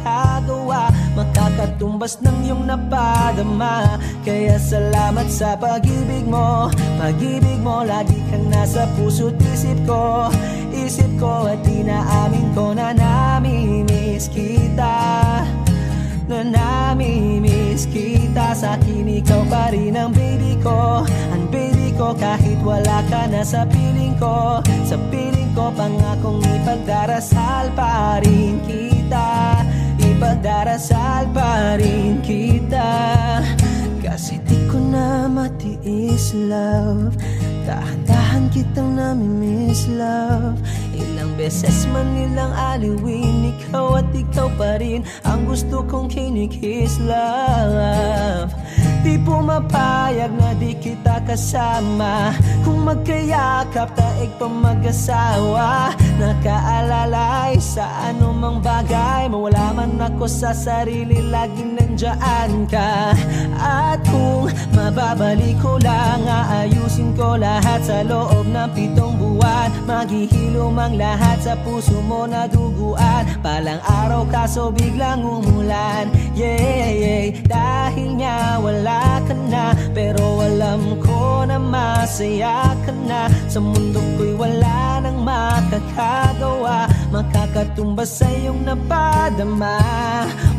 katumbas ng iyong napadama. Kaya salamat sa pag-ibig mo. Pag-ibig mo, lagi kang nasa puso't isip ko. Isip ko at inaamin ko na namimiss kita. Na namimiss kita. Sa'kin ikaw pa rin ang baby ko. Ang baby ko kahit wala ka na sa piling ko. Sa piling ko pangakong ipagdarasal pa rin kita. Ipagdarasal pa rin kita. Kasi di ko na matiis love. Dahan-dahan kitang namimiss love. Ilang beses man nilang aliwin, ikaw at ikaw pa rin ang gusto kong kinikiss love. Di pumapayag na di kita kasama. Kung magkayakap taig pa mag-asawa. Nakaalalay sa anumang bagay. Mawala man ako sa sarili, laging nandyan ka. At kung mababalik ko lang, aayusin ko lahat sa loob ng 7 buwan. Maghihilom ang lahat sa puso mo na duguan. Palang araw kaso biglang umulan. Yeah, yeah. Dahil nga wala ka na, pero alam ko na masaya ka na. Sa mundo ko'y wala nang makakagawa, makakatumbas sa iyong napadama.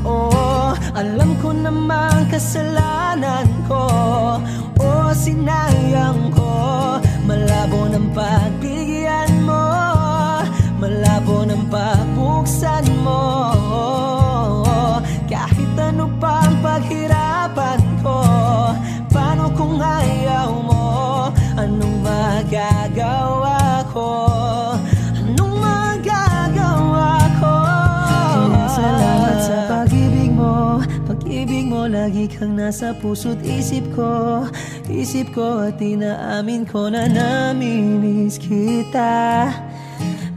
Oh, alam ko namang kasalanan ko. Oh, sinayang ko. Malabo ng pagbigyan mo, malabo ng pagbuksan mo. Kahit ano pa ang paghirapan ko, paano kung ayaw mo? Anong magagawa ko? Anong magagawa ko? Kaya salamat sa pag-ibig mo. Pag-ibig mo, lagi kang nasa puso't isip ko. Isip ko at inaamin ko na namimiss kita.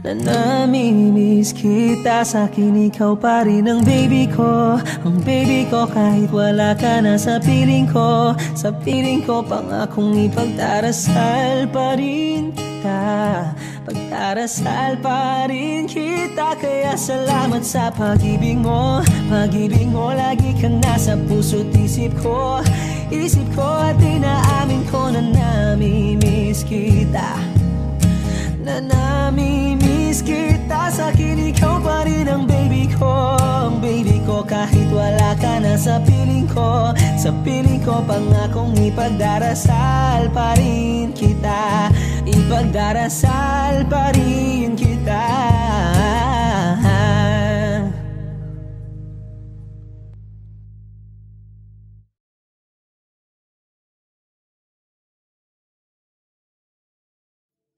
Na namimiss kita. Sa'kin ikaw pa rin ang baby ko. Ang baby ko kahit wala ka na sa piling ko. Sa piling ko pangakong ipagdarasal pa rin kita. Pagdarasal pa rin kita. Kaya salamat sa pag-ibig mo. Pag-ibig mo, lagi kang nasa puso't isip ko. Isip ko at inaamin ko na namimiss kita. Na namimiss kita. Sa'kin ikaw pa rin ang baby ko. Ang baby ko kahit wala ka na sa piling ko. Sa piling ko pangakong ipagdarasal pa rin kita. Ipagdarasal pa rin kita.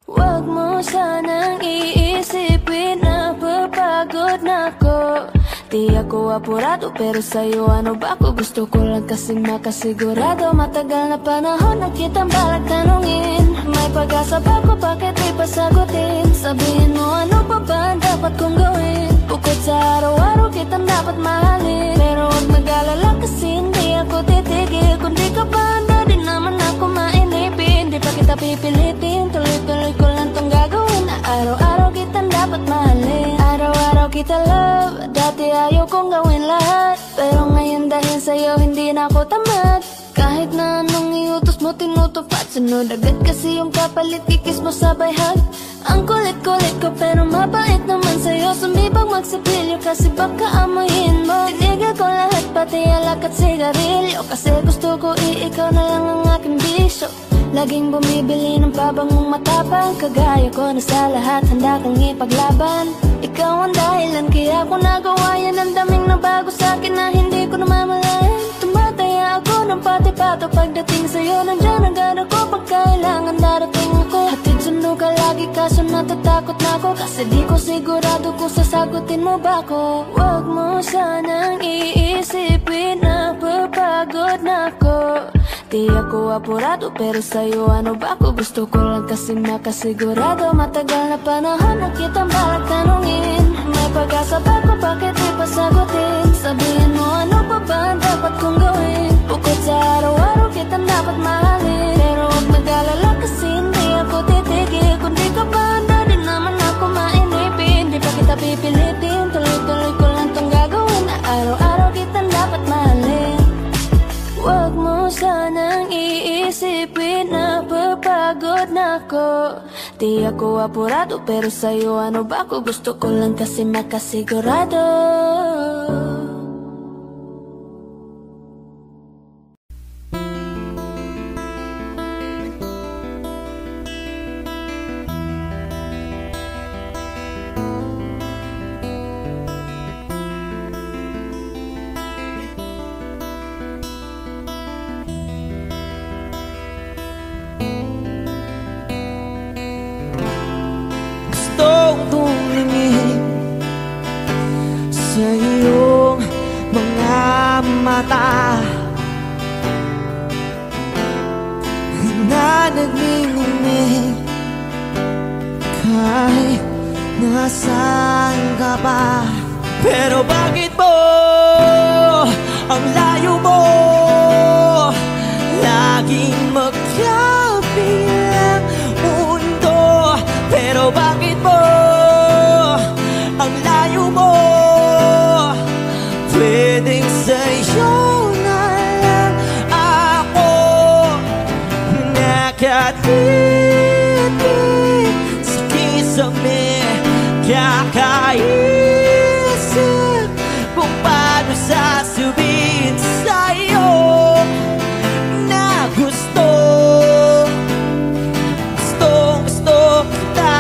Huwag mo sanang iisipin na papagod na ako. Di ako apurado pero sa'yo ano ba ako? Gusto ko lang kasi makasigurado. Matagal na panahon na kitang balak tanungin. May pag-asa ba ko, bakit di pa sagutin? Sabihin mo ano pa ba ang dapat kong gawin? Bukod sa araw-araw kitang dapat mahalin. Pero huwag mag-alala kasi hindi ako titigil. Kung di ka pa handa, di naman ako mainipin. Di pa kita pipilitin, tuloy-tuloy ko lang tong gagawin. Araw-araw kitang dapat mahalin. Araw-araw kita love. Dati ayaw kong gawin lahat, pero ngayon dahil sa'yo hindi na ako tamad. Kahit na anong iutos mo tinutupad. Sunod agad kasi yung kapalit, kikis mo sabay hug. Ang kulit-kulit ko pero mabait naman sa'yo. Sumibang magsipilyo kasi baka amoyin mo. Tinigil ko lahat pati alak at sigarilyo. Kasi gusto ko ikaw na lang ang aking bisyo. Laging bumibili ng pabangong matapang. Kagaya ko na sa lahat handa kang ipaglaban. Ikaw ang dahilan kaya ko nagawa yan. Ang daming nabago sa'kin na hindi ko namamalayan. Tumataya ako ng pati-pato pagdating sa'yo. Nandyan agad ako pag kailangan darating ako. Hatid sundo ka lagi kaso natatakot na ako. Kasi di ko sigurado kung sasagutin mo ba ko. Huwag mo sanang iisipin na papagod na ako. Di ako apurado pero sa'yo ano ba ako? Gusto ko lang kasi makasigurado. Matagal na panahon na kitang balak tanungin. May pag-asa ba ko, bakit di pa sagutin? Sabihin mo ano pa ba ang dapat kong gawin? Bukod sa araw-araw kitang dapat mahalin. Pero huwag mag-alala kasi hindi ako titigil. Kung di ka pa handa, di naman ako mainipin. Di pa kita pipilitin, tuloy-tuloy ko lang tong gagawin. Araw-araw kitang dapat mahalin. ko. Di ako apurado pero sa'yo ano ba ako? Gusto ko lang kasi makasigurado. Sa iyong mga mata na nagniningning, kahit nasaan ka pa. Pero bakit mo ang layo mo laging magkabilang mundo? Pero bakit mo ang layo mo? Pwedeng sa'yo na lang ako nakatitig sa kisame, kakaisip kung paano sasabihin sa'yo na gusto kita.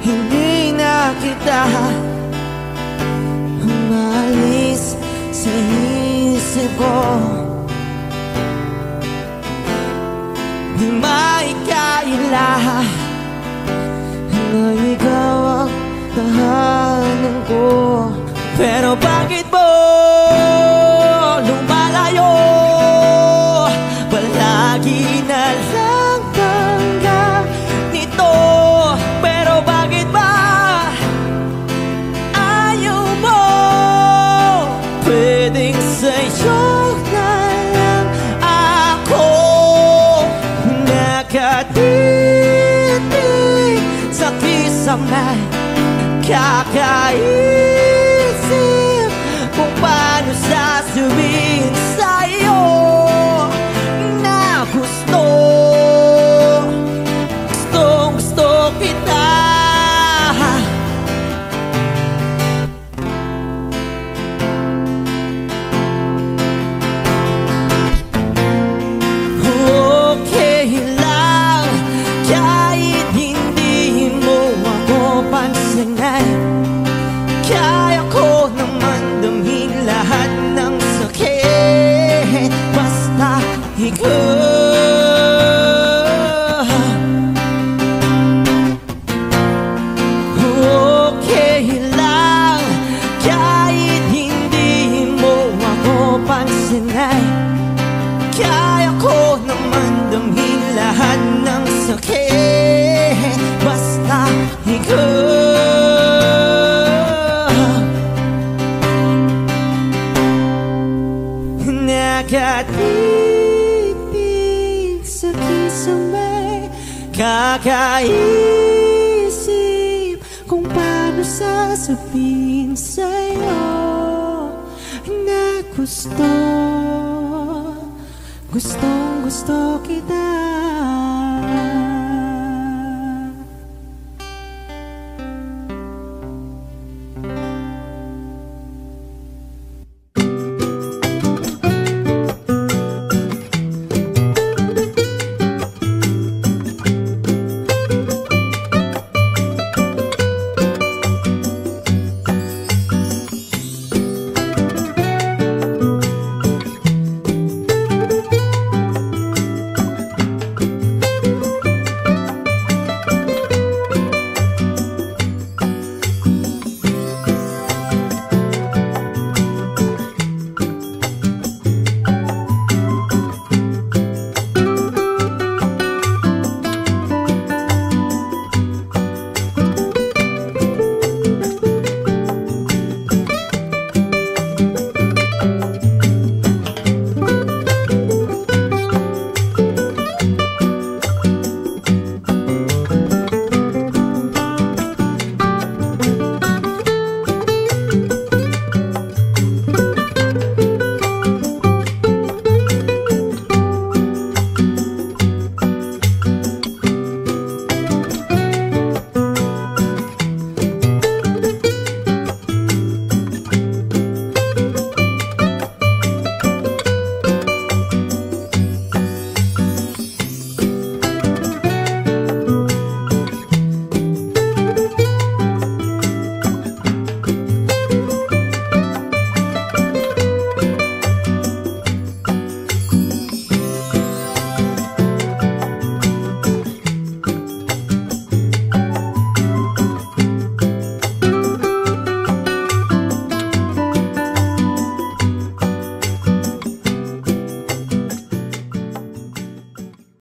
Hindi na kita umalis sa isip ko. Di maikaila na ikaw ang tahanan ko. Pero bakit mo lumalayo? Palagi na lang bangga nito. Pero bakit ba ayaw mo? Pwedeng sa'yo na lang ako nakatitig sa kisame, kakaisip kung paano sasabihin sa'yo na gusto kita. Okay lang kahit hindi mo ako pansinin, kaya ko naman damhin lahat ng sakit basta ikaw. Okay lang kahit hindi mo ako pansinin, kaya ko naman damhin lahat ng sakit basta ikaw. Nakatitig sa kisame, kakaisip kung paano sasabihin sa'yo na gusto kita.